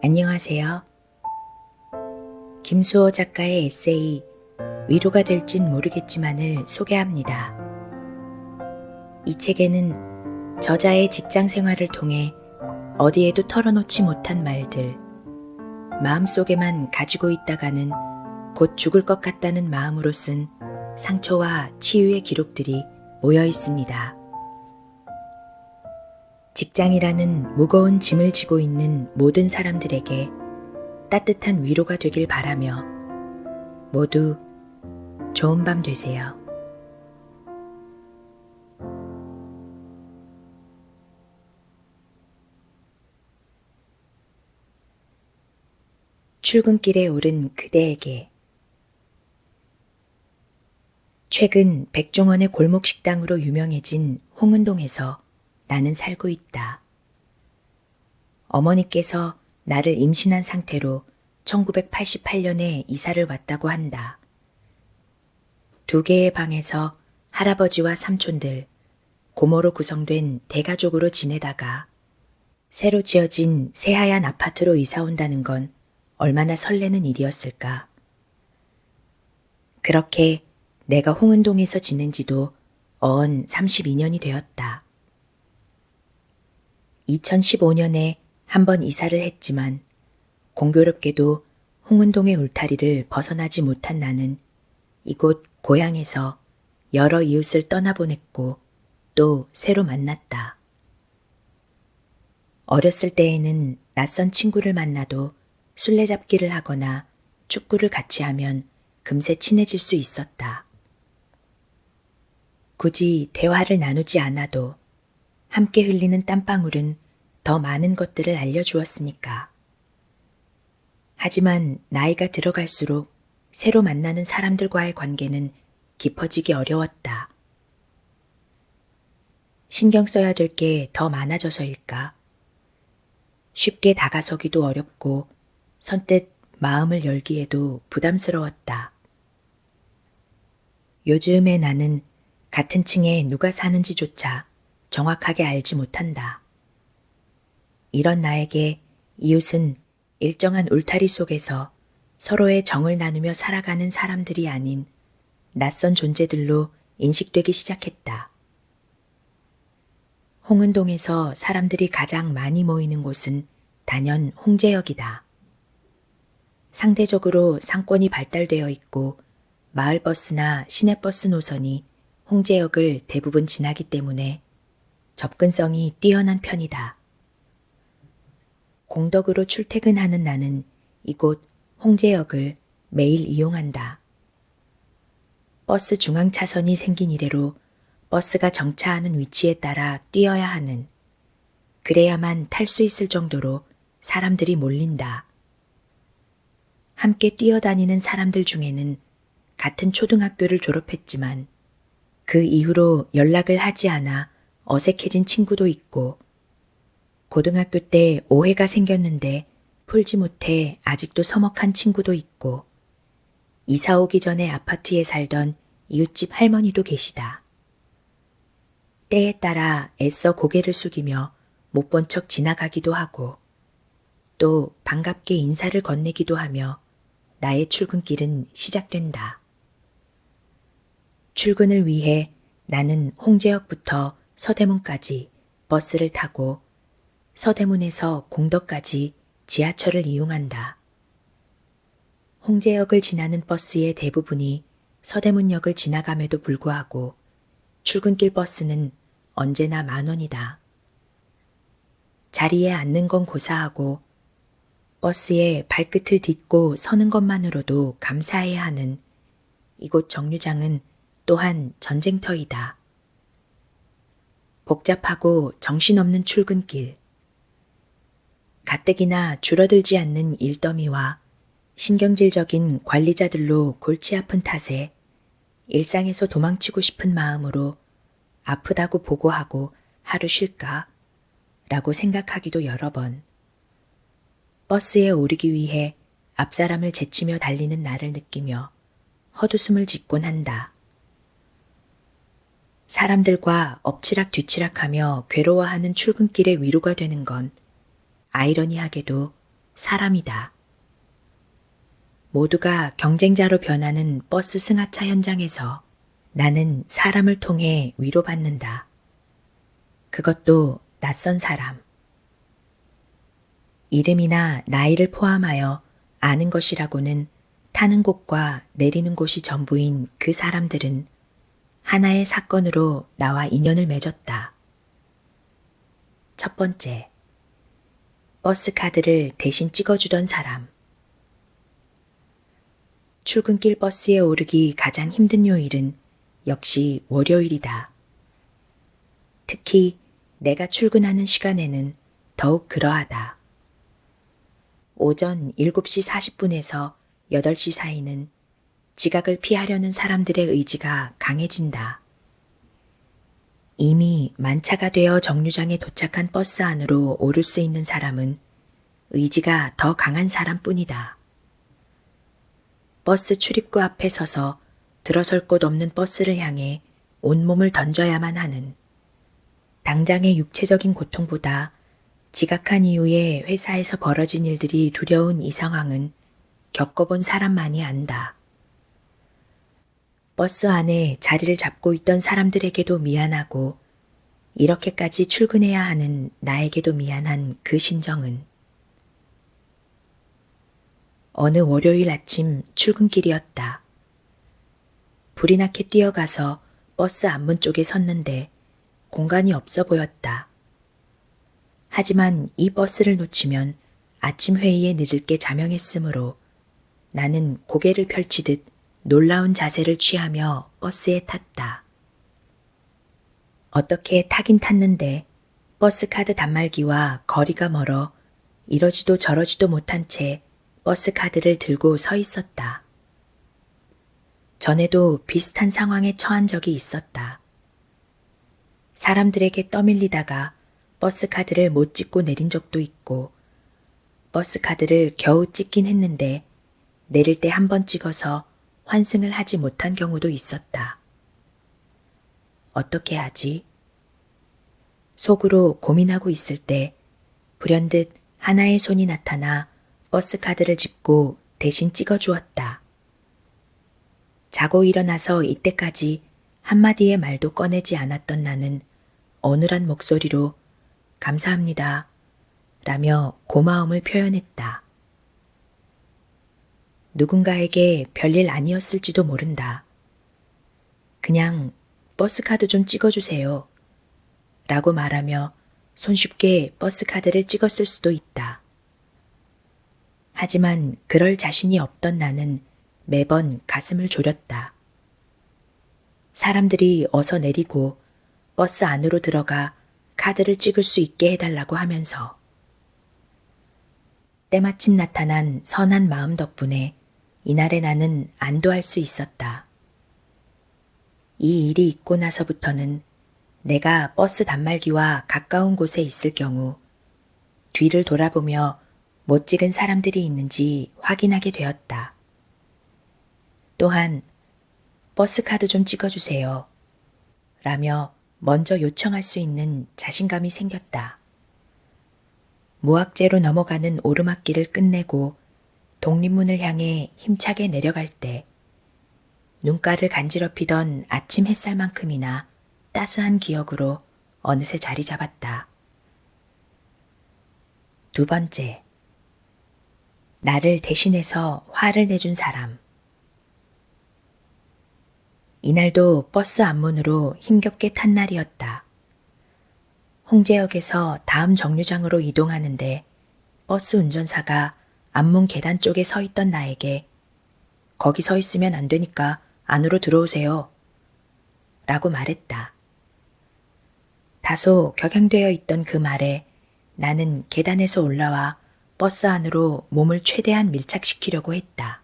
안녕하세요. 김수호 작가의 에세이 위로가 될진 모르겠지만을 소개합니다. 이 책에는 저자의 직장 생활을 통해 어디에도 털어놓지 못한 말들, 마음속에만 가지고 있다가는 곧 죽을 것 같다는 마음으로 쓴 상처와 치유의 기록들이 모여 있습니다. 직장이라는 무거운 짐을 지고 있는 모든 사람들에게 따뜻한 위로가 되길 바라며 모두 좋은 밤 되세요. 출근길에 오른 그대에게 최근 백종원의 골목 식당으로 유명해진 홍은동에서 나는 살고 있다. 어머니께서 나를 임신한 상태로 1988년에 이사를 왔다고 한다. 2개의 방에서 할아버지와 삼촌들, 고모로 구성된 대가족으로 지내다가 새로 지어진 새하얀 아파트로 이사 온다는 건 얼마나 설레는 일이었을까. 그렇게 내가 홍은동에서 지낸 지도 어언 32년이 되었다. 2015년에 한 번 이사를 했지만 공교롭게도 홍은동의 울타리를 벗어나지 못한 나는 이곳 고향에서 여러 이웃을 떠나보냈고 또 새로 만났다. 어렸을 때에는 낯선 친구를 만나도 술래잡기를 하거나 축구를 같이 하면 금세 친해질 수 있었다. 굳이 대화를 나누지 않아도 함께 흘리는 땀방울은 더 많은 것들을 알려주었으니까. 하지만 나이가 들어갈수록 새로 만나는 사람들과의 관계는 깊어지기 어려웠다. 신경 써야 될 게 더 많아져서일까? 쉽게 다가서기도 어렵고 선뜻 마음을 열기에도 부담스러웠다. 요즘의 나는 같은 층에 누가 사는지조차 정확하게 알지 못한다. 이런 나에게 이웃은 일정한 울타리 속에서 서로의 정을 나누며 살아가는 사람들이 아닌 낯선 존재들로 인식되기 시작했다. 홍은동에서 사람들이 가장 많이 모이는 곳은 단연 홍제역이다. 상대적으로 상권이 발달되어 있고 마을버스나 시내버스 노선이 홍제역을 대부분 지나기 때문에 접근성이 뛰어난 편이다. 공덕으로 출퇴근하는 나는 이곳 홍제역을 매일 이용한다. 버스 중앙차선이 생긴 이래로 버스가 정차하는 위치에 따라 뛰어야 하는, 그래야만 탈 수 있을 정도로 사람들이 몰린다. 함께 뛰어다니는 사람들 중에는 같은 초등학교를 졸업했지만 그 이후로 연락을 하지 않아 어색해진 친구도 있고, 고등학교 때 오해가 생겼는데 풀지 못해 아직도 서먹한 친구도 있고, 이사 오기 전에 아파트에 살던 이웃집 할머니도 계시다. 때에 따라 애써 고개를 숙이며 못 본 척 지나가기도 하고, 또 반갑게 인사를 건네기도 하며 나의 출근길은 시작된다. 출근을 위해 나는 홍제역부터 서대문까지 버스를 타고 서대문에서 공덕까지 지하철을 이용한다. 홍제역을 지나는 버스의 대부분이 서대문역을 지나감에도 불구하고 출근길 버스는 언제나 10,000원이다. 자리에 앉는 건 고사하고 버스에 발끝을 딛고 서는 것만으로도 감사해야 하는 이곳 정류장은 또한 전쟁터이다. 복잡하고 정신없는 출근길, 가뜩이나 줄어들지 않는 일더미와 신경질적인 관리자들로 골치 아픈 탓에 일상에서 도망치고 싶은 마음으로 아프다고 보고하고 하루 쉴까? 라고 생각하기도 여러 번. 버스에 오르기 위해 앞사람을 제치며 달리는 나를 느끼며 헛웃음을 짓곤 한다. 사람들과 엎치락 뒤치락하며 괴로워하는 출근길의 위로가 되는 건 아이러니하게도 사람이다. 모두가 경쟁자로 변하는 버스 승하차 현장에서 나는 사람을 통해 위로받는다. 그것도 낯선 사람. 이름이나 나이를 포함하여 아는 것이라고는 타는 곳과 내리는 곳이 전부인 그 사람들은 하나의 사건으로 나와 인연을 맺었다. 첫 번째, 버스 카드를 대신 찍어주던 사람. 출근길 버스에 오르기 가장 힘든 요일은 역시 월요일이다. 특히 내가 출근하는 시간에는 더욱 그러하다. 오전 7시 40분에서 8시 사이는 지각을 피하려는 사람들의 의지가 강해진다. 이미 만차가 되어 정류장에 도착한 버스 안으로 오를 수 있는 사람은 의지가 더 강한 사람뿐이다. 버스 출입구 앞에 서서 들어설 곳 없는 버스를 향해 온몸을 던져야만 하는 당장의 육체적인 고통보다 지각한 이후에 회사에서 벌어진 일들이 두려운 이 상황은 겪어본 사람만이 안다. 버스 안에 자리를 잡고 있던 사람들에게도 미안하고 이렇게까지 출근해야 하는 나에게도 미안한 그 심정은 어느 월요일 아침 출근길이었다. 불이 나게 뛰어가서 버스 앞문 쪽에 섰는데 공간이 없어 보였다. 하지만 이 버스를 놓치면 아침 회의에 늦을 게 자명했으므로 나는 고개를 펼치듯 놀라운 자세를 취하며 버스에 탔다. 어떻게 타긴 탔는데 버스 카드 단말기와 거리가 멀어 이러지도 저러지도 못한 채 버스 카드를 들고 서 있었다. 전에도 비슷한 상황에 처한 적이 있었다. 사람들에게 떠밀리다가 버스 카드를 못 찍고 내린 적도 있고 버스 카드를 겨우 찍긴 했는데 내릴 때 한 번 찍어서 환승을 하지 못한 경우도 있었다. 어떻게 하지? 속으로 고민하고 있을 때 불현듯 하나의 손이 나타나 버스 카드를 짚고 대신 찍어주었다. 자고 일어나서 이때까지 한마디의 말도 꺼내지 않았던 나는 어눌한 목소리로 감사합니다 라며 고마움을 표현했다. 누군가에게 별일 아니었을지도 모른다. 그냥 버스카드 좀 찍어주세요 라고 말하며 손쉽게 버스카드를 찍었을 수도 있다. 하지만 그럴 자신이 없던 나는 매번 가슴을 졸였다. 사람들이 어서 내리고 버스 안으로 들어가 카드를 찍을 수 있게 해달라고 하면서 때마침 나타난 선한 마음 덕분에 이날에 나는 안도할 수 있었다. 이 일이 있고 나서부터는 내가 버스 단말기와 가까운 곳에 있을 경우 뒤를 돌아보며 못 찍은 사람들이 있는지 확인하게 되었다. 또한 버스 카드 좀 찍어주세요 라며 먼저 요청할 수 있는 자신감이 생겼다. 무악재로 넘어가는 오르막길을 끝내고 독립문을 향해 힘차게 내려갈 때 눈가를 간지럽히던 아침 햇살만큼이나 따스한 기억으로 어느새 자리 잡았다. 두 번째, 나를 대신해서 화를 내준 사람. 이날도 버스 앞문으로 힘겹게 탄 날이었다. 홍제역에서 다음 정류장으로 이동하는데 버스 운전사가 앞문 계단 쪽에 서 있던 나에게 거기 서 있으면 안 되니까 안으로 들어오세요 라고 말했다. 다소 격양되어 있던 그 말에 나는 계단에서 올라와 버스 안으로 몸을 최대한 밀착시키려고 했다.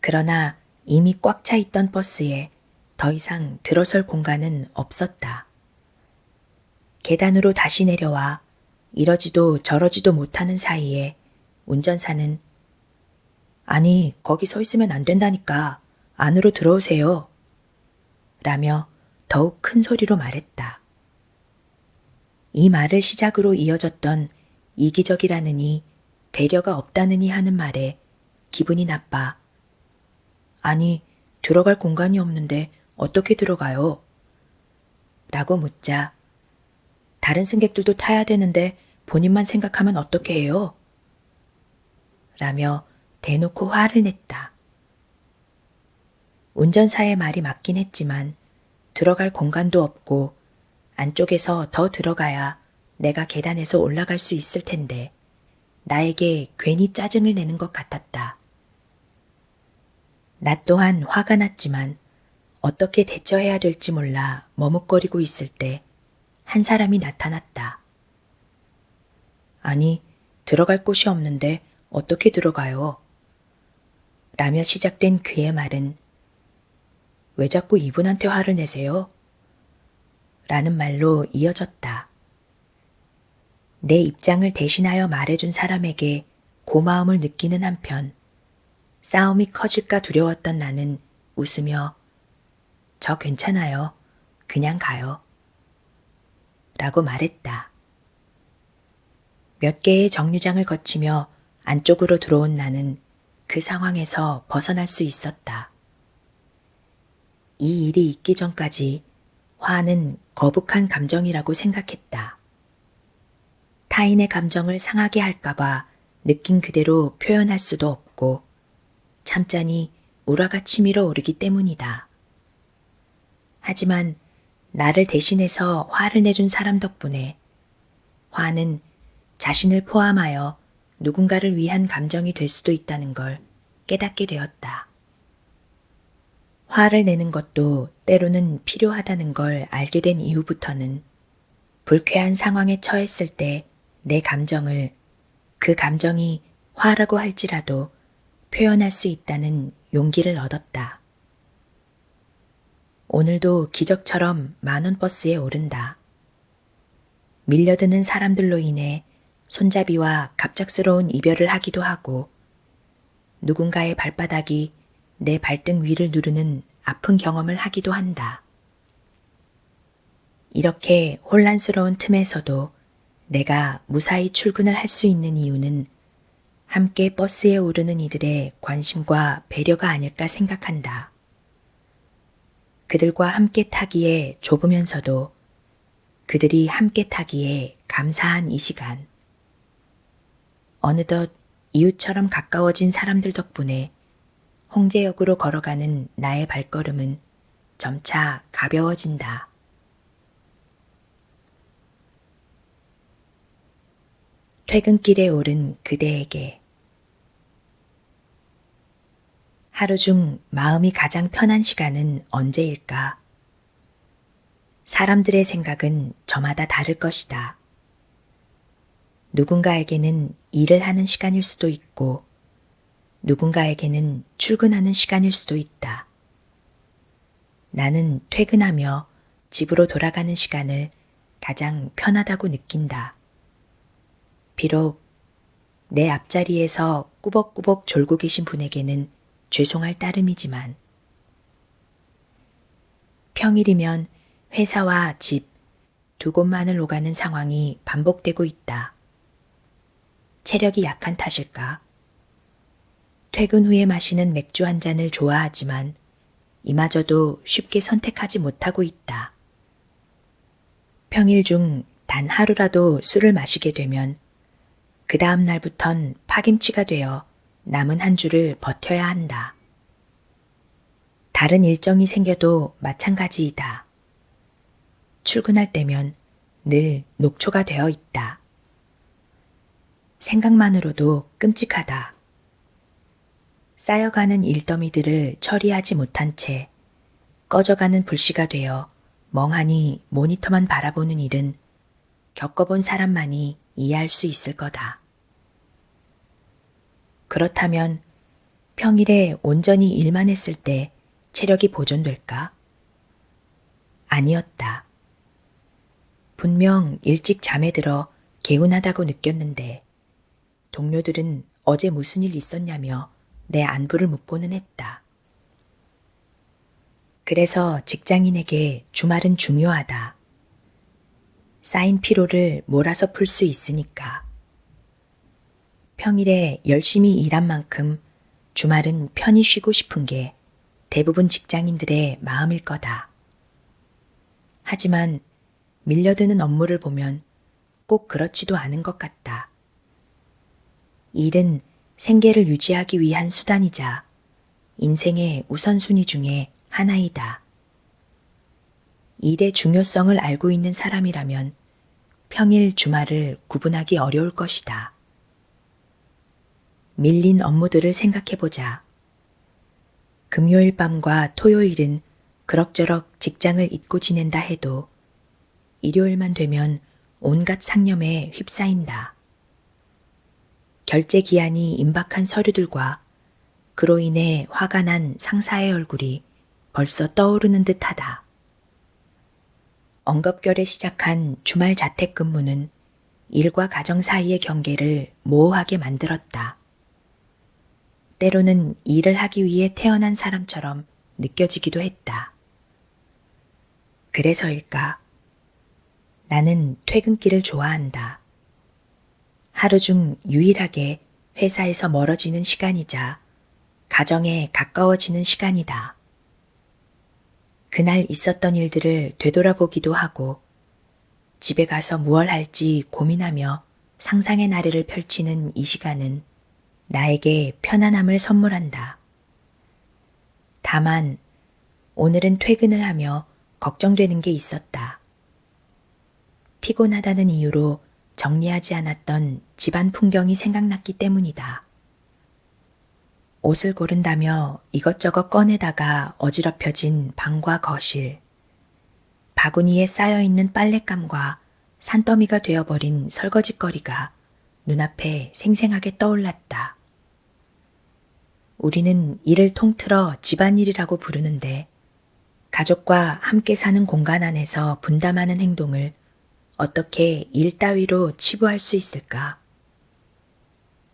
그러나 이미 꽉 차 있던 버스에 더 이상 들어설 공간은 없었다. 계단으로 다시 내려와 이러지도 저러지도 못하는 사이에 운전사는 아니, 거기 서 있으면 안 된다니까 안으로 들어오세요 라며 더욱 큰 소리로 말했다. 이 말을 시작으로 이어졌던 이기적이라느니 배려가 없다느니 하는 말에 기분이 나빠. 아니, 들어갈 공간이 없는데 어떻게 들어가요? 라고 묻자 다른 승객들도 타야 되는데 본인만 생각하면 어떻게 해요? 라며 대놓고 화를 냈다. 운전사의 말이 맞긴 했지만 들어갈 공간도 없고 안쪽에서 더 들어가야 내가 계단에서 올라갈 수 있을 텐데 나에게 괜히 짜증을 내는 것 같았다. 나 또한 화가 났지만 어떻게 대처해야 될지 몰라 머뭇거리고 있을 때 한 사람이 나타났다. 아니, 들어갈 곳이 없는데 어떻게 들어가요? 라며 시작된 그의 말은 왜 자꾸 이분한테 화를 내세요? 라는 말로 이어졌다. 내 입장을 대신하여 말해준 사람에게 고마움을 느끼는 한편 싸움이 커질까 두려웠던 나는 웃으며 저 괜찮아요. 그냥 가요. 라고 말했다. 몇 개의 정류장을 거치며 안쪽으로 들어온 나는 그 상황에서 벗어날 수 있었다. 이 일이 있기 전까지 화는 거북한 감정이라고 생각했다. 타인의 감정을 상하게 할까봐 느낀 그대로 표현할 수도 없고 참자니 우라가 치밀어 오르기 때문이다. 하지만 나를 대신해서 화를 내준 사람 덕분에 화는 자신을 포함하여 누군가를 위한 감정이 될 수도 있다는 걸 깨닫게 되었다. 화를 내는 것도 때로는 필요하다는 걸 알게 된 이후부터는 불쾌한 상황에 처했을 때 내 감정을 그 감정이 화라고 할지라도 표현할 수 있다는 용기를 얻었다. 오늘도 기적처럼 10,000원 버스에 오른다. 밀려드는 사람들로 인해 손잡이와 갑작스러운 이별을 하기도 하고 누군가의 발바닥이 내 발등 위를 누르는 아픈 경험을 하기도 한다. 이렇게 혼란스러운 틈에서도 내가 무사히 출근을 할 수 있는 이유는 함께 버스에 오르는 이들의 관심과 배려가 아닐까 생각한다. 그들과 함께 타기에 좁으면서도 그들이 함께 타기에 감사한 이 시간. 어느덧 이웃처럼 가까워진 사람들 덕분에 홍제역으로 걸어가는 나의 발걸음은 점차 가벼워진다. 퇴근길에 오른 그대에게 하루 중 마음이 가장 편한 시간은 언제일까? 사람들의 생각은 저마다 다를 것이다. 누군가에게는 일을 하는 시간일 수도 있고 누군가에게는 출근하는 시간일 수도 있다. 나는 퇴근하며 집으로 돌아가는 시간을 가장 편하다고 느낀다. 비록 내 앞자리에서 꾸벅꾸벅 졸고 계신 분에게는 죄송할 따름이지만 평일이면 회사와 집 두 곳만을 오가는 상황이 반복되고 있다. 체력이 약한 탓일까? 퇴근 후에 마시는 맥주 한 잔을 좋아하지만 이마저도 쉽게 선택하지 못하고 있다. 평일 중 단 하루라도 술을 마시게 되면 그 다음 날부턴 파김치가 되어 남은 한 주를 버텨야 한다. 다른 일정이 생겨도 마찬가지이다. 출근할 때면 늘 녹초가 되어 있다. 생각만으로도 끔찍하다. 쌓여가는 일더미들을 처리하지 못한 채 꺼져가는 불씨가 되어 멍하니 모니터만 바라보는 일은 겪어본 사람만이 이해할 수 있을 거다. 그렇다면 평일에 온전히 일만 했을 때 체력이 보존될까? 아니었다. 분명 일찍 잠에 들어 개운하다고 느꼈는데 동료들은 어제 무슨 일 있었냐며 내 안부를 묻고는 했다. 그래서 직장인에게 주말은 중요하다. 쌓인 피로를 몰아서 풀 수 있으니까. 평일에 열심히 일한 만큼 주말은 편히 쉬고 싶은 게 대부분 직장인들의 마음일 거다. 하지만 밀려드는 업무를 보면 꼭 그렇지도 않은 것 같다. 일은 생계를 유지하기 위한 수단이자 인생의 우선순위 중에 하나이다. 일의 중요성을 알고 있는 사람이라면 평일 주말을 구분하기 어려울 것이다. 밀린 업무들을 생각해보자. 금요일 밤과 토요일은 그럭저럭 직장을 잊고 지낸다 해도 일요일만 되면 온갖 상념에 휩싸인다. 결제 기한이 임박한 서류들과 그로 인해 화가 난 상사의 얼굴이 벌써 떠오르는 듯하다. 엉겁결에 시작한 주말 자택근무는 일과 가정 사이의 경계를 모호하게 만들었다. 때로는 일을 하기 위해 태어난 사람처럼 느껴지기도 했다. 그래서일까? 나는 퇴근길을 좋아한다. 하루 중 유일하게 회사에서 멀어지는 시간이자 가정에 가까워지는 시간이다. 그날 있었던 일들을 되돌아보기도 하고 집에 가서 무얼 할지 고민하며 상상의 나래를 펼치는 이 시간은 나에게 편안함을 선물한다. 다만 오늘은 퇴근을 하며 걱정되는 게 있었다. 피곤하다는 이유로 정리하지 않았던 집안 풍경이 생각났기 때문이다. 옷을 고른다며 이것저것 꺼내다가 어지럽혀진 방과 거실, 바구니에 쌓여있는 빨랫감과 산더미가 되어버린 설거지거리가 눈앞에 생생하게 떠올랐다. 우리는 이를 통틀어 집안일이라고 부르는데 가족과 함께 사는 공간 안에서 분담하는 행동을 어떻게 일 따위로 치부할 수 있을까?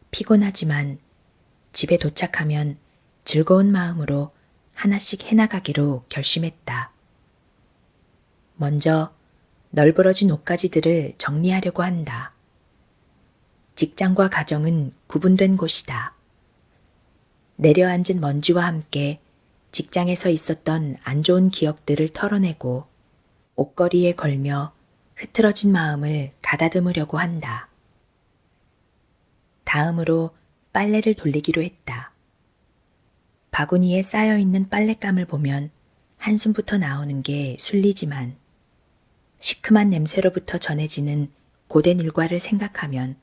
피곤하지만 집에 도착하면 즐거운 마음으로 하나씩 해나가기로 결심했다. 먼저 널브러진 옷가지들을 정리하려고 한다. 직장과 가정은 구분된 곳이다. 내려앉은 먼지와 함께 직장에서 있었던 안 좋은 기억들을 털어내고 옷걸이에 걸며 흐트러진 마음을 가다듬으려고 한다. 다음으로 빨래를 돌리기로 했다. 바구니에 쌓여있는 빨랫감을 보면 한숨부터 나오는 게 순리지만 시큼한 냄새로부터 전해지는 고된 일과를 생각하면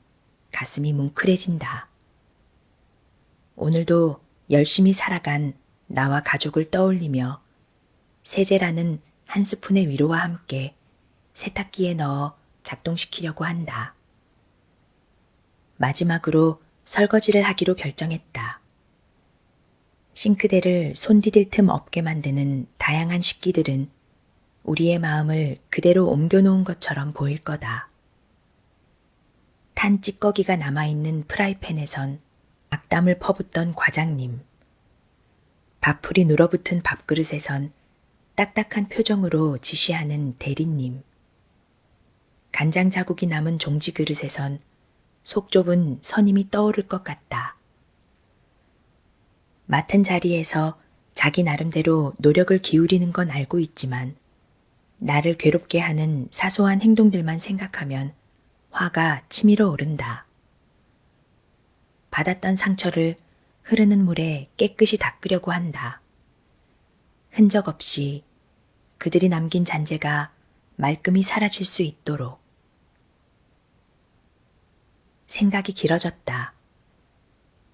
가슴이 뭉클해진다. 오늘도 열심히 살아간 나와 가족을 떠올리며 세제라는 한 스푼의 위로와 함께 세탁기에 넣어 작동시키려고 한다. 마지막으로 설거지를 하기로 결정했다. 싱크대를 손디딜 틈 없게 만드는 다양한 식기들은 우리의 마음을 그대로 옮겨놓은 것처럼 보일 거다. 탄 찌꺼기가 남아있는 프라이팬에선 악담을 퍼붓던 과장님, 밥풀이 눌어붙은 밥그릇에선 딱딱한 표정으로 지시하는 대리님, 간장 자국이 남은 종지 그릇에선 속 좁은 선임이 떠오를 것 같다. 맡은 자리에서 자기 나름대로 노력을 기울이는 건 알고 있지만 나를 괴롭게 하는 사소한 행동들만 생각하면 화가 치밀어 오른다. 받았던 상처를 흐르는 물에 깨끗이 닦으려고 한다. 흔적 없이 그들이 남긴 잔재가 말끔히 사라질 수 있도록. 생각이 길어졌다.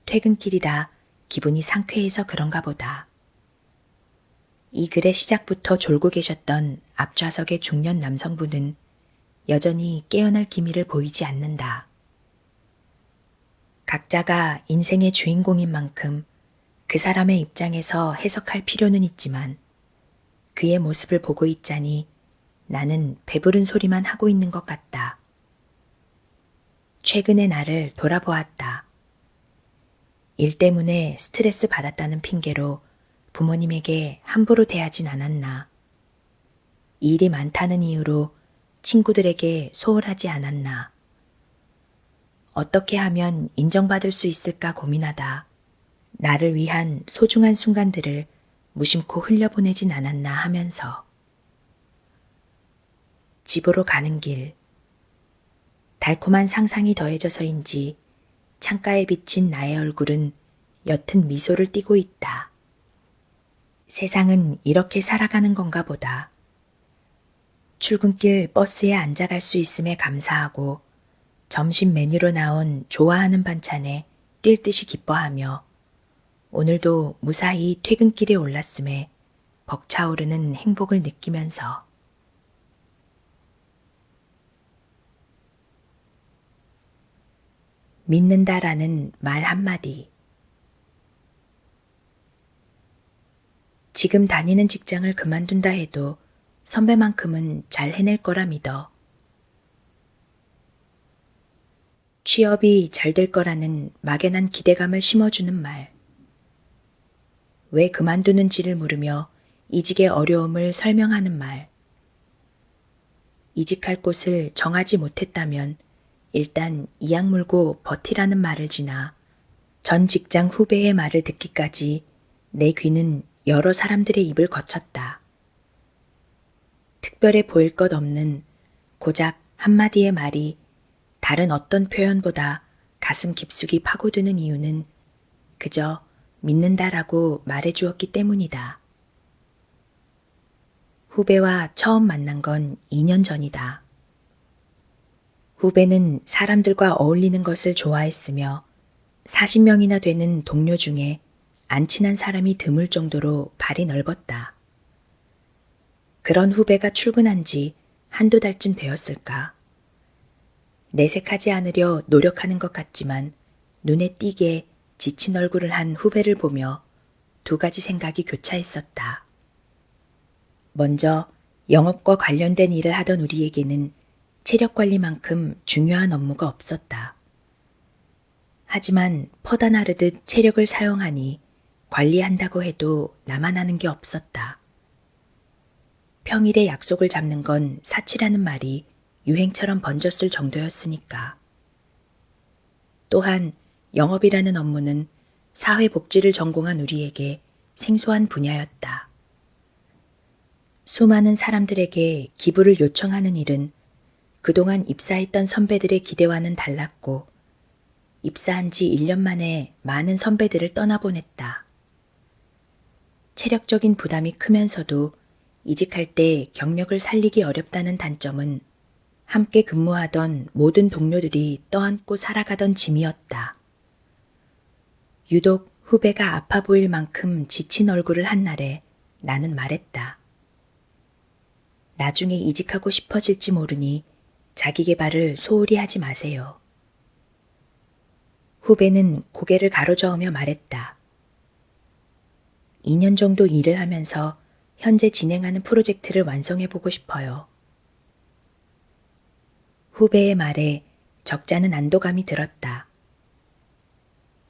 퇴근길이라 기분이 상쾌해서 그런가 보다. 이 글의 시작부터 졸고 계셨던 앞좌석의 중년 남성분은 여전히 깨어날 기미를 보이지 않는다. 각자가 인생의 주인공인 만큼 그 사람의 입장에서 해석할 필요는 있지만 그의 모습을 보고 있자니 나는 배부른 소리만 하고 있는 것 같다. 최근의 나를 돌아보았다. 일 때문에 스트레스 받았다는 핑계로 부모님에게 함부로 대하진 않았나. 일이 많다는 이유로 친구들에게 소홀하지 않았나. 어떻게 하면 인정받을 수 있을까 고민하다 나를 위한 소중한 순간들을 무심코 흘려보내진 않았나 하면서 집으로 가는 길 달콤한 상상이 더해져서인지 창가에 비친 나의 얼굴은 옅은 미소를 띠고 있다. 세상은 이렇게 살아가는 건가 보다. 출근길 버스에 앉아갈 수 있음에 감사하고 점심 메뉴로 나온 좋아하는 반찬에 뛸 듯이 기뻐하며 오늘도 무사히 퇴근길에 올랐음에 벅차오르는 행복을 느끼면서 믿는다라는 말 한마디. 지금 다니는 직장을 그만둔다 해도 선배만큼은 잘 해낼 거라 믿어. 취업이 잘 될 거라는 막연한 기대감을 심어주는 말. 왜 그만두는지를 물으며 이직의 어려움을 설명하는 말. 이직할 곳을 정하지 못했다면 일단 이악 물고 버티라는 말을 지나 전 직장 후배의 말을 듣기까지 내 귀는 여러 사람들의 입을 거쳤다. 특별해 보일 것 없는 고작 한마디의 말이 다른 어떤 표현보다 가슴 깊숙이 파고드는 이유는 그저 믿는다라고 말해주었기 때문이다. 후배와 처음 만난 건 2년 전이다. 후배는 사람들과 어울리는 것을 좋아했으며 40명이나 되는 동료 중에 안 친한 사람이 드물 정도로 발이 넓었다. 그런 후배가 출근한 지 한두 달쯤 되었을까. 내색하지 않으려 노력하는 것 같지만 눈에 띄게 지친 얼굴을 한 후배를 보며 두 가지 생각이 교차했었다. 먼저 영업과 관련된 일을 하던 우리에게는 체력 관리만큼 중요한 업무가 없었다. 하지만 퍼다 나르듯 체력을 사용하니 관리한다고 해도 나만 하는 게 없었다. 평일에 약속을 잡는 건 사치라는 말이 유행처럼 번졌을 정도였으니까. 또한 영업이라는 업무는 사회복지를 전공한 우리에게 생소한 분야였다. 수많은 사람들에게 기부를 요청하는 일은 그동안 입사했던 선배들의 기대와는 달랐고 입사한 지 1년 만에 많은 선배들을 떠나보냈다. 체력적인 부담이 크면서도 이직할 때 경력을 살리기 어렵다는 단점은 함께 근무하던 모든 동료들이 떠안고 살아가던 짐이었다. 유독 후배가 아파 보일 만큼 지친 얼굴을 한 날에 나는 말했다. 나중에 이직하고 싶어질지 모르니 자기 개발을 소홀히 하지 마세요. 후배는 고개를 가로저으며 말했다. 2년 정도 일을 하면서 현재 진행하는 프로젝트를 완성해보고 싶어요. 후배의 말에 적잖은 안도감이 들었다.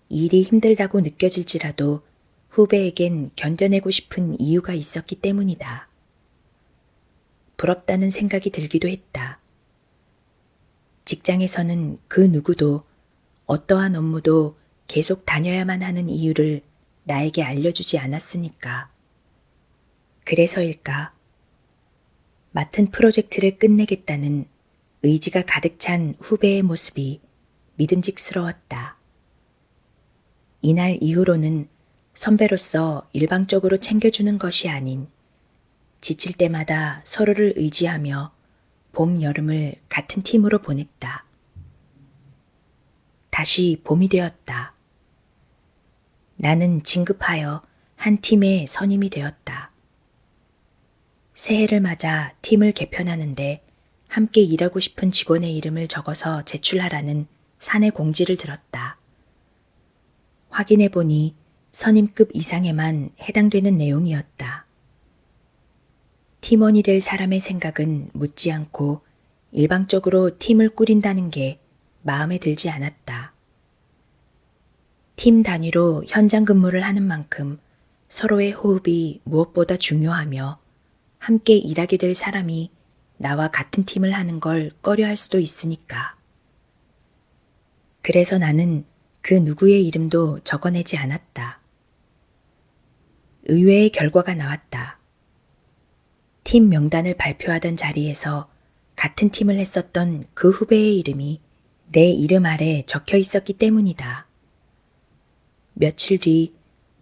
일이 힘들다고 느껴질지라도 후배에겐 견뎌내고 싶은 이유가 있었기 때문이다. 부럽다는 생각이 들기도 했다. 직장에서는 그 누구도 어떠한 업무도 계속 다녀야만 하는 이유를 나에게 알려주지 않았으니까. 그래서일까? 맡은 프로젝트를 끝내겠다는 의지가 가득 찬 후배의 모습이 믿음직스러웠다. 이날 이후로는 선배로서 일방적으로 챙겨주는 것이 아닌 지칠 때마다 서로를 의지하며 봄, 여름을 같은 팀으로 보냈다. 다시 봄이 되었다. 나는 진급하여 한 팀의 선임이 되었다. 새해를 맞아 팀을 개편하는데 함께 일하고 싶은 직원의 이름을 적어서 제출하라는 사내 공지를 들었다. 확인해보니 선임급 이상에만 해당되는 내용이었다. 팀원이 될 사람의 생각은 묻지 않고 일방적으로 팀을 꾸린다는 게 마음에 들지 않았다. 팀 단위로 현장 근무를 하는 만큼 서로의 호흡이 무엇보다 중요하며 함께 일하게 될 사람이 나와 같은 팀을 하는 걸 꺼려할 수도 있으니까. 그래서 나는 그 누구의 이름도 적어내지 않았다. 의외의 결과가 나왔다. 팀 명단을 발표하던 자리에서 같은 팀을 했었던 그 후배의 이름이 내 이름 아래 적혀 있었기 때문이다. 며칠 뒤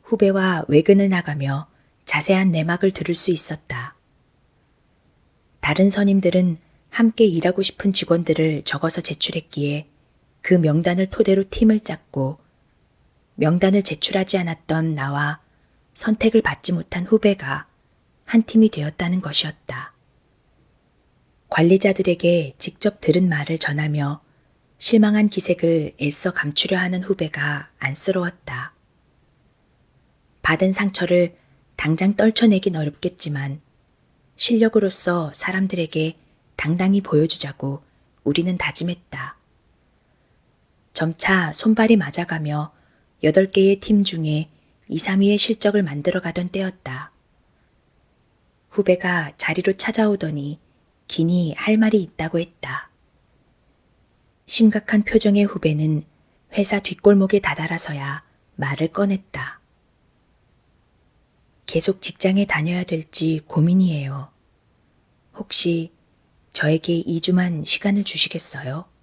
후배와 외근을 나가며 자세한 내막을 들을 수 있었다. 다른 선임들은 함께 일하고 싶은 직원들을 적어서 제출했기에 그 명단을 토대로 팀을 짰고 명단을 제출하지 않았던 나와 선택을 받지 못한 후배가 한 팀이 되었다는 것이었다. 관리자들에게 직접 들은 말을 전하며 실망한 기색을 애써 감추려 하는 후배가 안쓰러웠다. 받은 상처를 당장 떨쳐내긴 어렵겠지만 실력으로서 사람들에게 당당히 보여주자고 우리는 다짐했다. 점차 손발이 맞아가며 8개의 팀 중에 2, 3위의 실적을 만들어가던 때였다. 후배가 자리로 찾아오더니 기니 할 말이 있다고 했다. 심각한 표정의 후배는 회사 뒷골목에 다다라서야 말을 꺼냈다. 계속 직장에 다녀야 될지 고민이에요. 혹시 저에게 2주만 시간을 주시겠어요?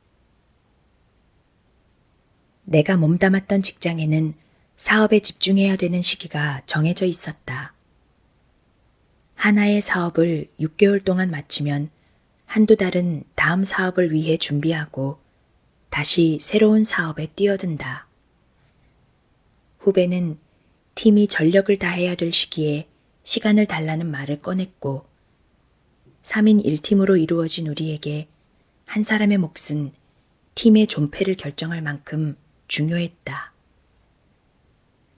내가 몸담았던 직장에는 사업에 집중해야 되는 시기가 정해져 있었다. 하나의 사업을 6개월 동안 마치면 한두 달은 다음 사업을 위해 준비하고 다시 새로운 사업에 뛰어든다. 후배는 팀이 전력을 다해야 될 시기에 시간을 달라는 말을 꺼냈고 3인 1팀으로 이루어진 우리에게 한 사람의 몫은 팀의 존폐를 결정할 만큼 중요했다.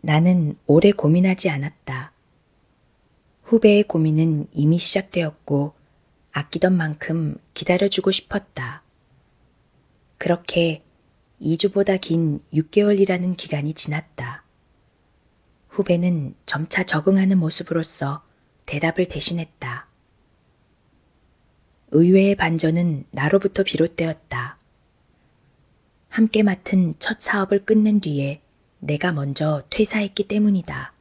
나는 오래 고민하지 않았다. 후배의 고민은 이미 시작되었고 아끼던 만큼 기다려주고 싶었다. 그렇게 2주보다 긴 6개월이라는 기간이 지났다. 후배는 점차 적응하는 모습으로서 대답을 대신했다. 의외의 반전은 나로부터 비롯되었다. 함께 맡은 첫 사업을 끝낸 뒤에 내가 먼저 퇴사했기 때문이다.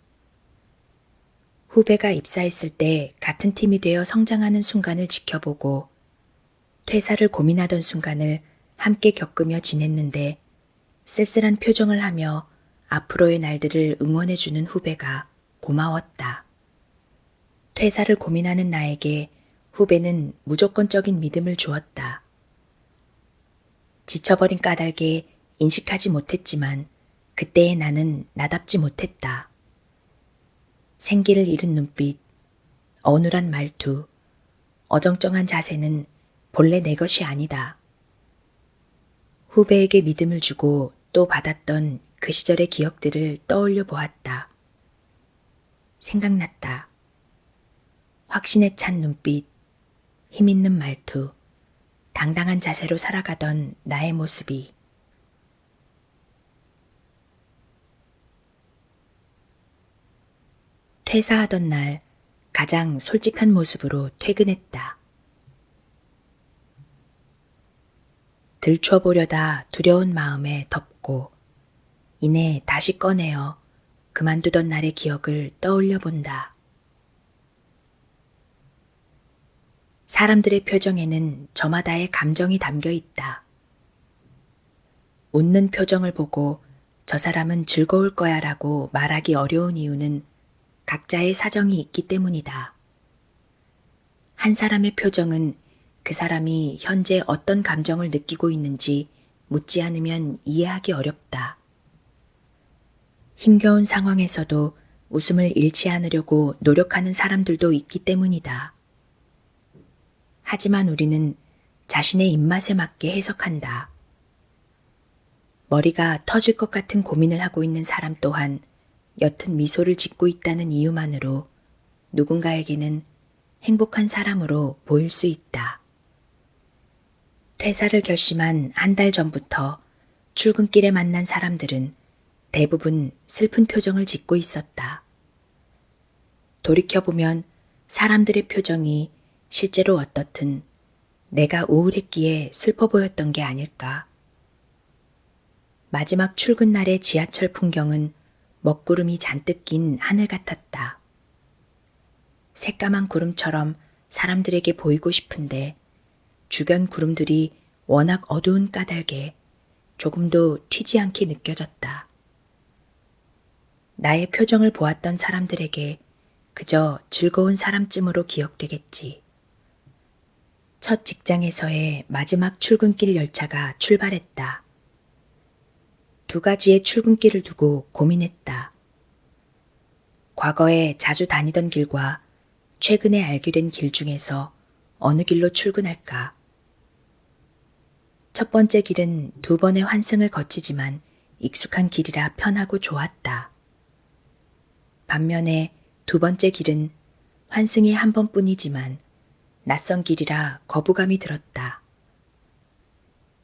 후배가 입사했을 때 같은 팀이 되어 성장하는 순간을 지켜보고 퇴사를 고민하던 순간을 함께 겪으며 지냈는데 쓸쓸한 표정을 하며 앞으로의 날들을 응원해주는 후배가 고마웠다. 퇴사를 고민하는 나에게 후배는 무조건적인 믿음을 주었다. 지쳐버린 까닭에 인식하지 못했지만 그때의 나는 나답지 못했다. 생기를 잃은 눈빛, 어눌한 말투, 어정쩡한 자세는 본래 내 것이 아니다. 후배에게 믿음을 주고 또 받았던 그 시절의 기억들을 떠올려 보았다. 생각났다. 확신에 찬 눈빛, 힘있는 말투, 당당한 자세로 살아가던 나의 모습이. 퇴사하던 날 가장 솔직한 모습으로 퇴근했다. 들춰보려다 두려운 마음에 덮고 이내 다시 꺼내어 그만두던 날의 기억을 떠올려 본다. 사람들의 표정에는 저마다의 감정이 담겨 있다. 웃는 표정을 보고 저 사람은 즐거울 거야 라고 말하기 어려운 이유는 각자의 사정이 있기 때문이다. 한 사람의 표정은 그 사람이 현재 어떤 감정을 느끼고 있는지 묻지 않으면 이해하기 어렵다. 힘겨운 상황에서도 웃음을 잃지 않으려고 노력하는 사람들도 있기 때문이다. 하지만 우리는 자신의 입맛에 맞게 해석한다. 머리가 터질 것 같은 고민을 하고 있는 사람 또한 옅은 미소를 짓고 있다는 이유만으로 누군가에게는 행복한 사람으로 보일 수 있다. 퇴사를 결심한 한 달 전부터 출근길에 만난 사람들은 대부분 슬픈 표정을 짓고 있었다. 돌이켜보면 사람들의 표정이 실제로 어떻든 내가 우울했기에 슬퍼 보였던 게 아닐까. 마지막 출근 날의 지하철 풍경은 먹구름이 잔뜩 낀 하늘 같았다. 새까만 구름처럼 사람들에게 보이고 싶은데 주변 구름들이 워낙 어두운 까닭에 조금도 튀지 않게 느껴졌다. 나의 표정을 보았던 사람들에게 그저 즐거운 사람쯤으로 기억되겠지. 첫 직장에서의 마지막 출근길 열차가 출발했다. 두 가지의 출근길을 두고 고민했다. 과거에 자주 다니던 길과 최근에 알게 된 길 중에서 어느 길로 출근할까? 첫 번째 길은 두 번의 환승을 거치지만 익숙한 길이라 편하고 좋았다. 반면에 두 번째 길은 환승이 한 번뿐이지만 낯선 길이라 거부감이 들었다.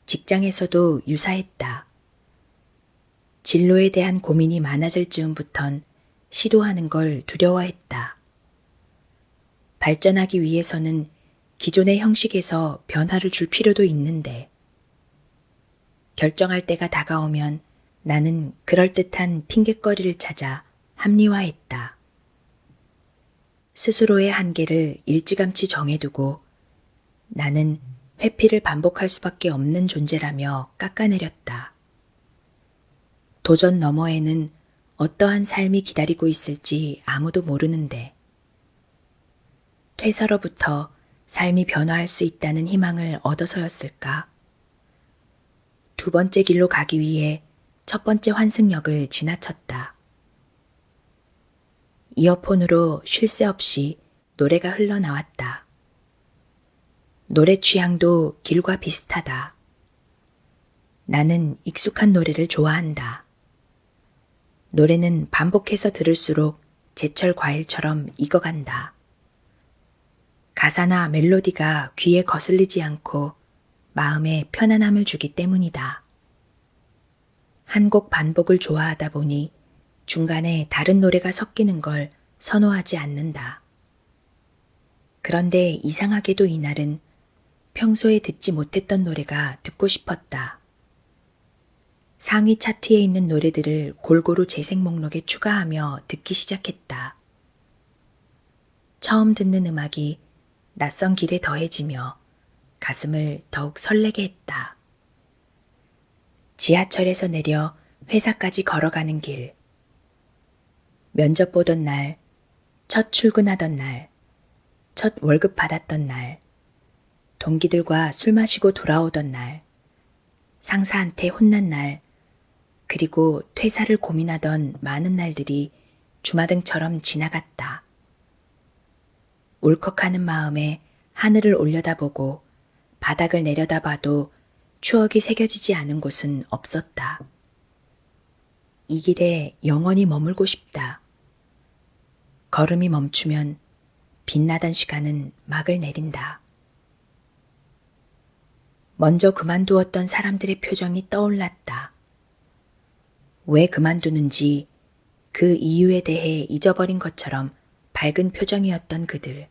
직장에서도 유사했다. 진로에 대한 고민이 많아질 즈음부턴 시도하는 걸 두려워했다. 발전하기 위해서는 기존의 형식에서 변화를 줄 필요도 있는데 결정할 때가 다가오면 나는 그럴듯한 핑곗거리를 찾아 합리화했다. 스스로의 한계를 일찌감치 정해두고 나는 회피를 반복할 수밖에 없는 존재라며 깎아내렸다. 도전 너머에는 어떠한 삶이 기다리고 있을지 아무도 모르는데 퇴사로부터 삶이 변화할 수 있다는 희망을 얻어서였을까? 두 번째 길로 가기 위해 첫 번째 환승역을 지나쳤다. 이어폰으로 쉴 새 없이 노래가 흘러나왔다. 노래 취향도 길과 비슷하다. 나는 익숙한 노래를 좋아한다. 노래는 반복해서 들을수록 제철 과일처럼 익어간다. 가사나 멜로디가 귀에 거슬리지 않고 마음에 편안함을 주기 때문이다. 한 곡 반복을 좋아하다 보니 중간에 다른 노래가 섞이는 걸 선호하지 않는다. 그런데 이상하게도 이날은 평소에 듣지 못했던 노래가 듣고 싶었다. 상위 차트에 있는 노래들을 골고루 재생 목록에 추가하며 듣기 시작했다. 처음 듣는 음악이 낯선 길에 더해지며 가슴을 더욱 설레게 했다. 지하철에서 내려 회사까지 걸어가는 길. 면접 보던 날, 첫 출근하던 날, 첫 월급 받았던 날, 동기들과 술 마시고 돌아오던 날, 상사한테 혼난 날, 그리고 퇴사를 고민하던 많은 날들이 주마등처럼 지나갔다. 울컥하는 마음에 하늘을 올려다보고 바닥을 내려다봐도 추억이 새겨지지 않은 곳은 없었다. 이 길에 영원히 머물고 싶다. 걸음이 멈추면 빛나던 시간은 막을 내린다. 먼저 그만두었던 사람들의 표정이 떠올랐다. 왜 그만두는지 그 이유에 대해 잊어버린 것처럼 밝은 표정이었던 그들.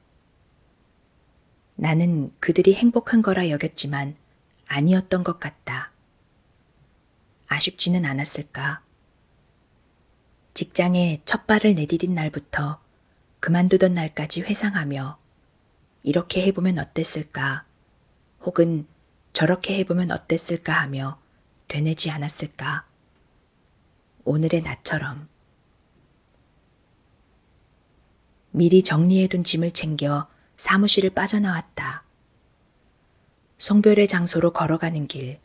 나는 그들이 행복한 거라 여겼지만 아니었던 것 같다. 아쉽지는 않았을까? 직장에 첫 발을 내디딘 날부터 그만두던 날까지 회상하며 이렇게 해보면 어땠을까? 혹은 저렇게 해보면 어땠을까 하며 되뇌지 않았을까? 오늘의 나처럼. 미리 정리해둔 짐을 챙겨 사무실을 빠져나왔다. 송별회 장소로 걸어가는 길.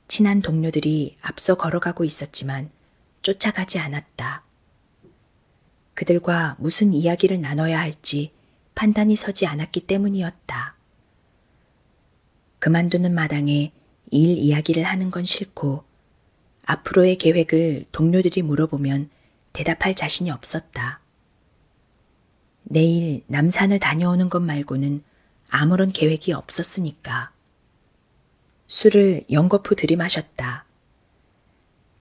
친한 동료들이 앞서 걸어가고 있었지만 쫓아가지 않았다. 그들과 무슨 이야기를 나눠야 할지 판단이 서지 않았기 때문이었다. 그만두는 마당에 일 이야기를 하는 건 싫고 앞으로의 계획을 동료들이 물어보면 대답할 자신이 없었다. 내일 남산을 다녀오는 것 말고는 아무런 계획이 없었으니까. 술을 연거푸 들이마셨다.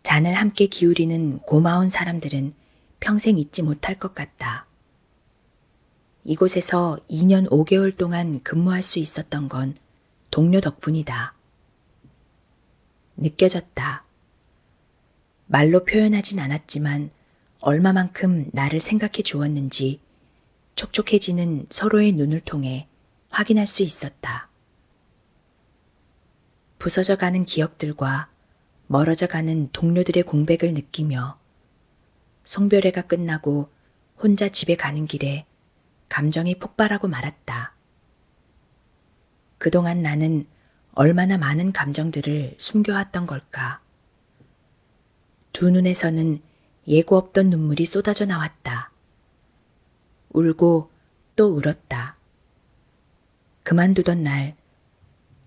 잔을 함께 기울이는 고마운 사람들은 평생 잊지 못할 것 같다. 이곳에서 2년 5개월 동안 근무할 수 있었던 건 동료 덕분이다. 느껴졌다. 말로 표현하진 않았지만 얼마만큼 나를 생각해 주었는지 촉촉해지는 서로의 눈을 통해 확인할 수 있었다. 부서져가는 기억들과 멀어져가는 동료들의 공백을 느끼며 송별회가 끝나고 혼자 집에 가는 길에 감정이 폭발하고 말았다. 그동안 나는 얼마나 많은 감정들을 숨겨왔던 걸까. 두 눈에서는 예고 없던 눈물이 쏟아져 나왔다. 울고 또 울었다. 그만두던 날,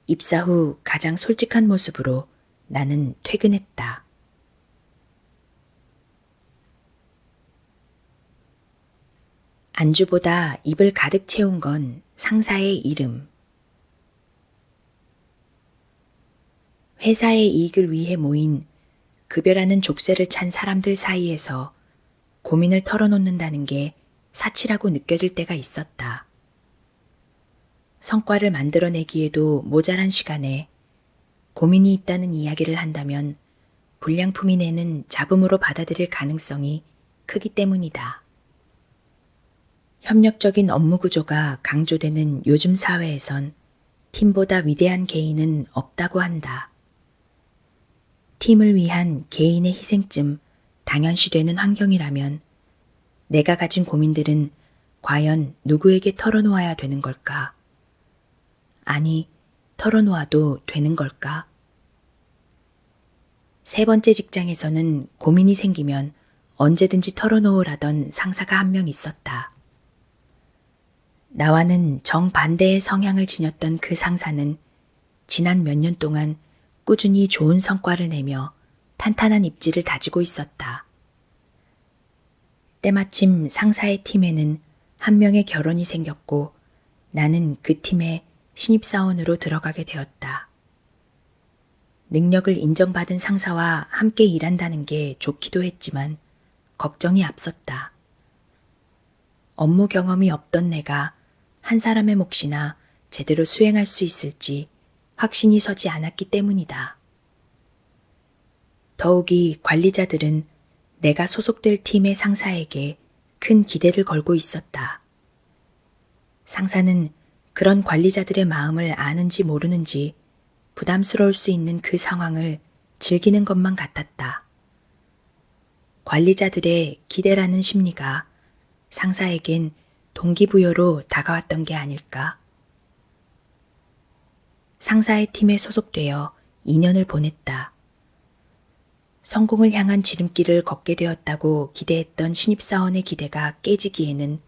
입사 후 가장 솔직한 모습으로 나는 퇴근했다. 안주보다 입을 가득 채운 건 상사의 이름. 회사의 이익을 위해 모인 급여라는 족쇄를 찬 사람들 사이에서 고민을 털어놓는다는 게 사치라고 느껴질 때가 있었다. 성과를 만들어내기에도 모자란 시간에 고민이 있다는 이야기를 한다면 불량품이 내는 잡음으로 받아들일 가능성이 크기 때문이다. 협력적인 업무 구조가 강조되는 요즘 사회에선 팀보다 위대한 개인은 없다고 한다. 팀을 위한 개인의 희생쯤 당연시되는 환경이라면 내가 가진 고민들은 과연 누구에게 털어놓아야 되는 걸까? 아니, 털어놓아도 되는 걸까? 세 번째 직장에서는 고민이 생기면 언제든지 털어놓으라던 상사가 한 명 있었다. 나와는 정반대의 성향을 지녔던 그 상사는 지난 몇 년 동안 꾸준히 좋은 성과를 내며 탄탄한 입지를 다지고 있었다. 때마침 상사의 팀에는 한 명의 결혼이 생겼고 나는 그 팀에 신입사원으로 들어가게 되었다. 능력을 인정받은 상사와 함께 일한다는 게 좋기도 했지만 걱정이 앞섰다. 업무 경험이 없던 내가 한 사람의 몫이나 제대로 수행할 수 있을지 확신이 서지 않았기 때문이다. 더욱이 관리자들은 내가 소속될 팀의 상사에게 큰 기대를 걸고 있었다. 상사는 그런 관리자들의 마음을 아는지 모르는지 부담스러울 수 있는 그 상황을 즐기는 것만 같았다. 관리자들의 기대라는 심리가 상사에겐 동기부여로 다가왔던 게 아닐까? 상사의 팀에 소속되어 2년을 보냈다. 성공을 향한 지름길을 걷게 되었다고 기대했던 신입사원의 기대가 깨지기에는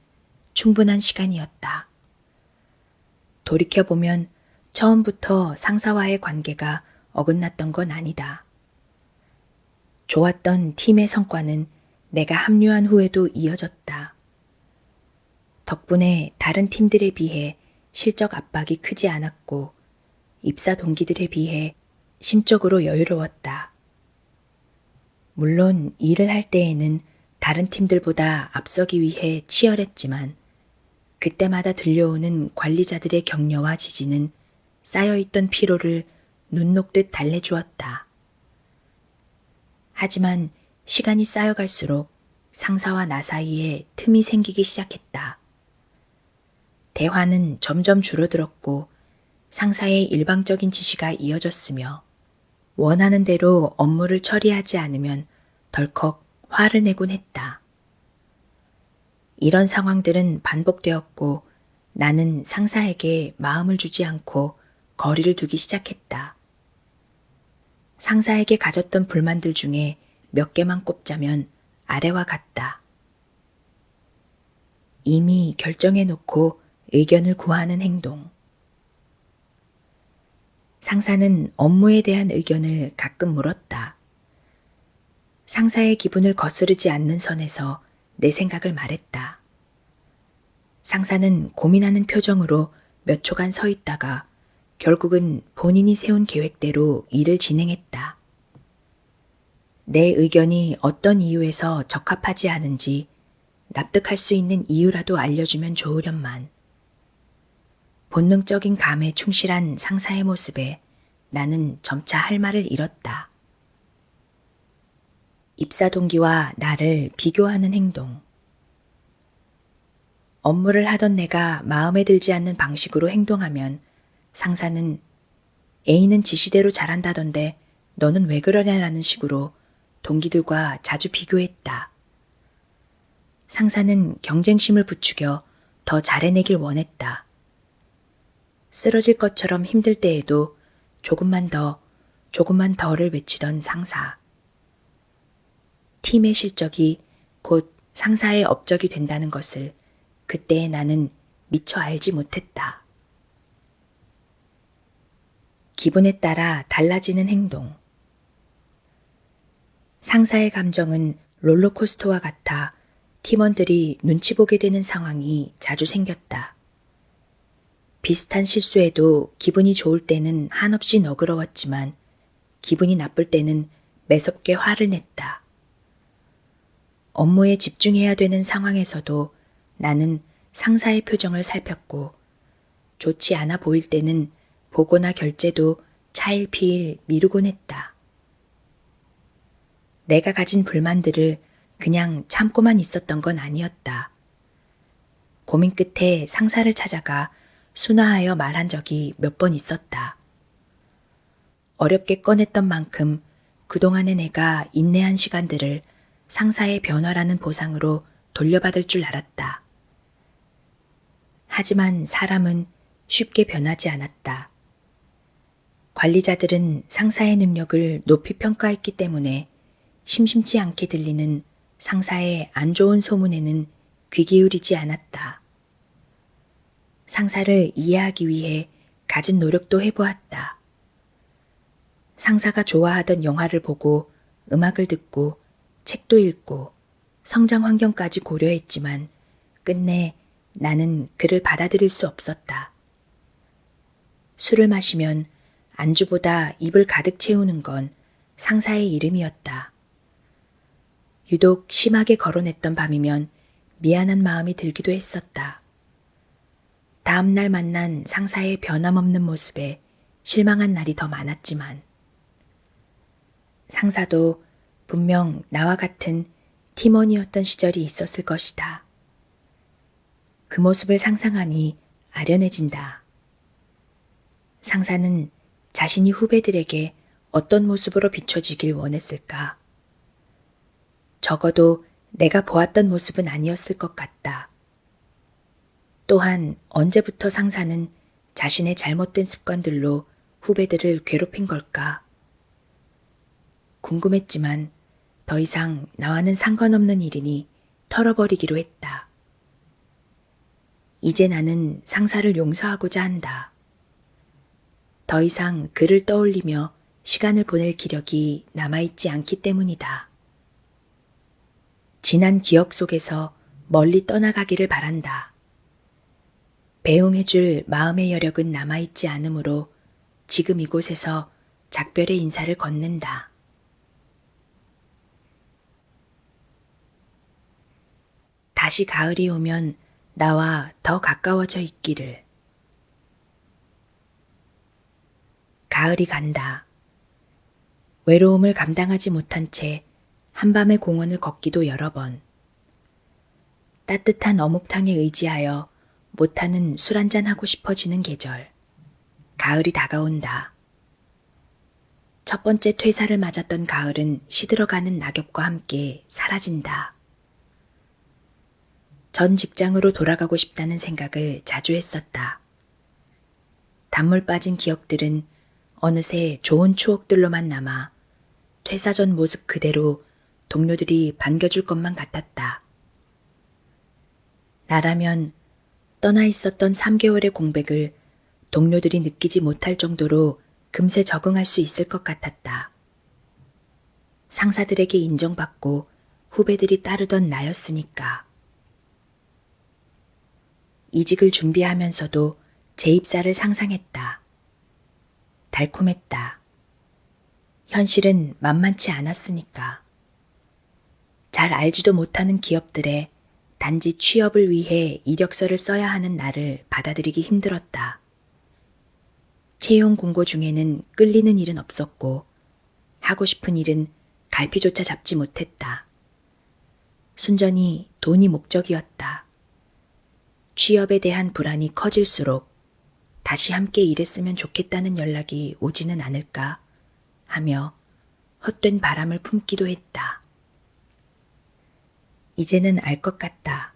충분한 시간이었다. 돌이켜보면 처음부터 상사와의 관계가 어긋났던 건 아니다. 좋았던 팀의 성과는 내가 합류한 후에도 이어졌다. 덕분에 다른 팀들에 비해 실적 압박이 크지 않았고 입사 동기들에 비해 심적으로 여유로웠다. 물론 일을 할 때에는 다른 팀들보다 앞서기 위해 치열했지만 그때마다 들려오는 관리자들의 격려와 지지는 쌓여있던 피로를 눈 녹듯 달래주었다. 하지만 시간이 쌓여갈수록 상사와 나 사이에 틈이 생기기 시작했다. 대화는 점점 줄어들었고 상사의 일방적인 지시가 이어졌으며 원하는 대로 업무를 처리하지 않으면 덜컥 화를 내곤 했다. 이런 상황들은 반복되었고 나는 상사에게 마음을 주지 않고 거리를 두기 시작했다. 상사에게 가졌던 불만들 중에 몇 개만 꼽자면 아래와 같다. 이미 결정해놓고 의견을 구하는 행동. 상사는 업무에 대한 의견을 가끔 물었다. 상사의 기분을 거스르지 않는 선에서 내 생각을 말했다. 상사는 고민하는 표정으로 몇 초간 서 있다가 결국은 본인이 세운 계획대로 일을 진행했다. 내 의견이 어떤 이유에서 적합하지 않은지 납득할 수 있는 이유라도 알려주면 좋으련만. 본능적인 감에 충실한 상사의 모습에 나는 점차 할 말을 잃었다. 입사 동기와 나를 비교하는 행동. 업무를 하던 내가 마음에 들지 않는 방식으로 행동하면 상사는 A는 지시대로 잘한다던데 너는 왜 그러냐라는 식으로 동기들과 자주 비교했다. 상사는 경쟁심을 부추겨 더 잘해내길 원했다. 쓰러질 것처럼 힘들 때에도 조금만 더, 조금만 더를 외치던 상사. 팀의 실적이 곧 상사의 업적이 된다는 것을 그때 나는 미처 알지 못했다. 기분에 따라 달라지는 행동. 상사의 감정은 롤러코스터와 같아 팀원들이 눈치 보게 되는 상황이 자주 생겼다. 비슷한 실수에도 기분이 좋을 때는 한없이 너그러웠지만 기분이 나쁠 때는 매섭게 화를 냈다. 업무에 집중해야 되는 상황에서도 나는 상사의 표정을 살폈고 좋지 않아 보일 때는 보고나 결제도 차일피일 미루곤 했다. 내가 가진 불만들을 그냥 참고만 있었던 건 아니었다. 고민 끝에 상사를 찾아가 순화하여 말한 적이 몇 번 있었다. 어렵게 꺼냈던 만큼 그동안의 내가 인내한 시간들을 상사의 변화라는 보상으로 돌려받을 줄 알았다. 하지만 사람은 쉽게 변하지 않았다. 관리자들은 상사의 능력을 높이 평가했기 때문에 심심치 않게 들리는 상사의 안 좋은 소문에는 귀 기울이지 않았다. 상사를 이해하기 위해 가진 노력도 해보았다. 상사가 좋아하던 영화를 보고 음악을 듣고 책도 읽고 성장 환경까지 고려했지만 끝내 나는 그를 받아들일 수 없었다. 술을 마시면 안주보다 입을 가득 채우는 건 상사의 이름이었다. 유독 심하게 거론했던 밤이면 미안한 마음이 들기도 했었다. 다음 날 만난 상사의 변함없는 모습에 실망한 날이 더 많았지만 상사도 분명 나와 같은 팀원이었던 시절이 있었을 것이다. 그 모습을 상상하니 아련해진다. 상사는 자신이 후배들에게 어떤 모습으로 비춰지길 원했을까? 적어도 내가 보았던 모습은 아니었을 것 같다. 또한 언제부터 상사는 자신의 잘못된 습관들로 후배들을 괴롭힌 걸까? 궁금했지만 더 이상 나와는 상관없는 일이니 털어버리기로 했다. 이제 나는 상사를 용서하고자 한다. 더 이상 그를 떠올리며 시간을 보낼 기력이 남아있지 않기 때문이다. 지난 기억 속에서 멀리 떠나가기를 바란다. 배웅해줄 마음의 여력은 남아있지 않으므로 지금 이곳에서 작별의 인사를 건넨다. 다시 가을이 오면 나와 더 가까워져 있기를. 가을이 간다. 외로움을 감당하지 못한 채 한밤의 공원을 걷기도 여러 번. 따뜻한 어묵탕에 의지하여 못하는 술 한잔 하고 싶어지는 계절. 가을이 다가온다. 첫 번째 퇴사를 맞았던 가을은 시들어가는 낙엽과 함께 사라진다. 전 직장으로 돌아가고 싶다는 생각을 자주 했었다. 단물 빠진 기억들은 어느새 좋은 추억들로만 남아 퇴사 전 모습 그대로 동료들이 반겨줄 것만 같았다. 나라면 떠나 있었던 3개월의 공백을 동료들이 느끼지 못할 정도로 금세 적응할 수 있을 것 같았다. 상사들에게 인정받고 후배들이 따르던 나였으니까. 이직을 준비하면서도 재입사를 상상했다. 달콤했다. 현실은 만만치 않았으니까. 잘 알지도 못하는 기업들에 단지 취업을 위해 이력서를 써야 하는 나를 받아들이기 힘들었다. 채용 공고 중에는 끌리는 일은 없었고 하고 싶은 일은 갈피조차 잡지 못했다. 순전히 돈이 목적이었다. 취업에 대한 불안이 커질수록 다시 함께 일했으면 좋겠다는 연락이 오지는 않을까 하며 헛된 바람을 품기도 했다. 이제는 알 것 같다.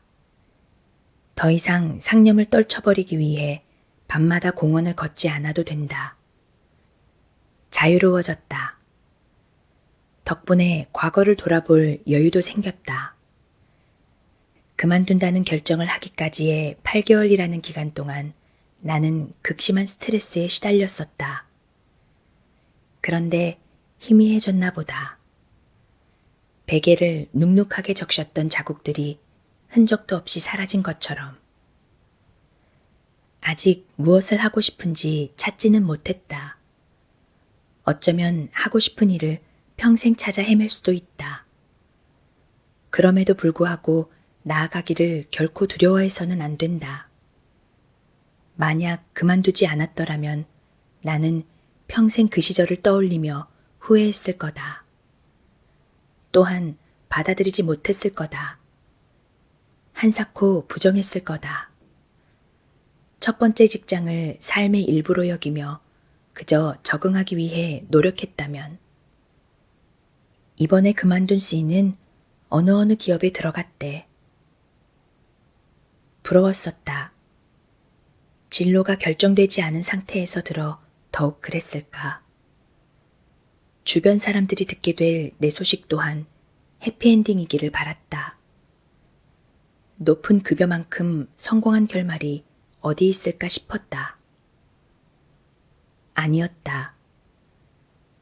더 이상 상념을 떨쳐버리기 위해 밤마다 공원을 걷지 않아도 된다. 자유로워졌다. 덕분에 과거를 돌아볼 여유도 생겼다. 그만둔다는 결정을 하기까지의 8개월이라는 기간 동안 나는 극심한 스트레스에 시달렸었다. 그런데 희미해졌나 보다. 베개를 눅눅하게 적셨던 자국들이 흔적도 없이 사라진 것처럼. 아직 무엇을 하고 싶은지 찾지는 못했다. 어쩌면 하고 싶은 일을 평생 찾아 헤맬 수도 있다. 그럼에도 불구하고 나아가기를 결코 두려워해서는 안 된다. 만약 그만두지 않았더라면 나는 평생 그 시절을 떠올리며 후회했을 거다. 또한 받아들이지 못했을 거다. 한사코 부정했을 거다. 첫 번째 직장을 삶의 일부로 여기며 그저 적응하기 위해 노력했다면. 이번에 그만둔 C는 어느 기업에 들어갔대. 부러웠었다. 진로가 결정되지 않은 상태에서 들어 더욱 그랬을까. 주변 사람들이 듣게 될 내 소식 또한 해피엔딩이기를 바랐다. 높은 급여만큼 성공한 결말이 어디 있을까 싶었다. 아니었다.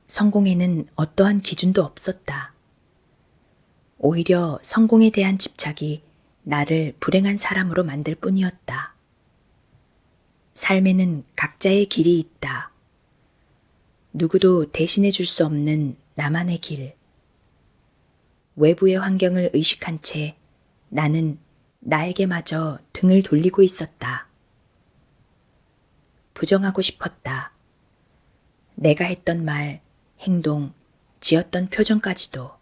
성공에는 어떠한 기준도 없었다. 오히려 성공에 대한 집착이 나를 불행한 사람으로 만들 뿐이었다. 삶에는 각자의 길이 있다. 누구도 대신해 줄 수 없는 나만의 길. 외부의 환경을 의식한 채 나는 나에게마저 등을 돌리고 있었다. 부정하고 싶었다. 내가 했던 말, 행동, 지었던 표정까지도.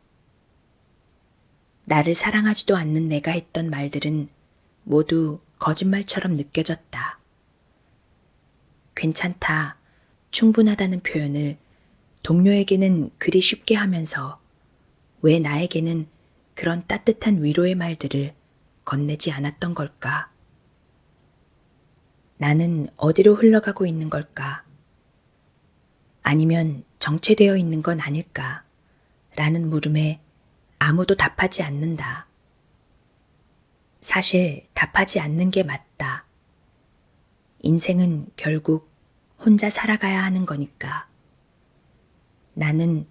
나를 사랑하지도 않는 내가 했던 말들은 모두 거짓말처럼 느껴졌다. 괜찮다, 충분하다는 표현을 동료에게는 그리 쉽게 하면서 왜 나에게는 그런 따뜻한 위로의 말들을 건네지 않았던 걸까? 나는 어디로 흘러가고 있는 걸까? 아니면 정체되어 있는 건 아닐까? 라는 물음에 아무도 답하지 않는다. 사실 답하지 않는 게 맞다. 인생은 결국 혼자 살아가야 하는 거니까. 나는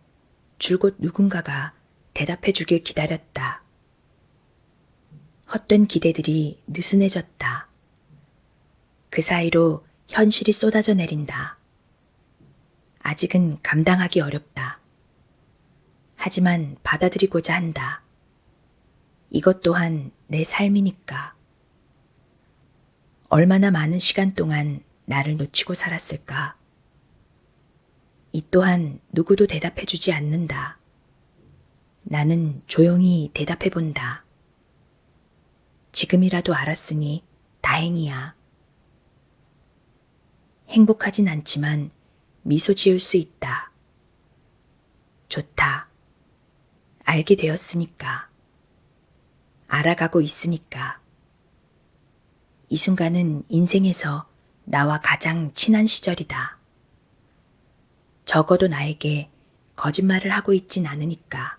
줄곧 누군가가 대답해 주길 기다렸다. 헛된 기대들이 느슨해졌다. 그 사이로 현실이 쏟아져 내린다. 아직은 감당하기 어렵다. 하지만 받아들이고자 한다. 이것 또한 내 삶이니까. 얼마나 많은 시간 동안 나를 놓치고 살았을까. 이 또한 누구도 대답해 주지 않는다. 나는 조용히 대답해 본다. 지금이라도 알았으니 다행이야. 행복하진 않지만 미소 지을 수 있다. 좋다. 알게 되었으니까. 알아가고 있으니까. 이 순간은 인생에서 나와 가장 친한 시절이다. 적어도 나에게 거짓말을 하고 있진 않으니까.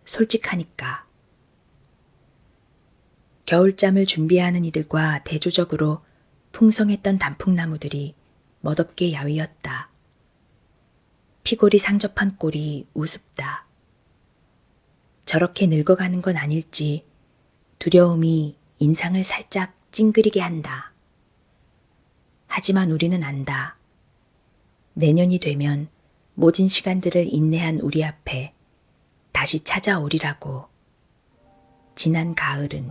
솔직하니까. 겨울잠을 준비하는 이들과 대조적으로 풍성했던 단풍나무들이 멋없게 야위었다. 피골이 상접한 꼴이 우습다. 저렇게 늙어가는 건 아닐지 두려움이 인상을 살짝 찡그리게 한다. 하지만 우리는 안다. 내년이 되면 모진 시간들을 인내한 우리 앞에 다시 찾아오리라고. 지난 가을은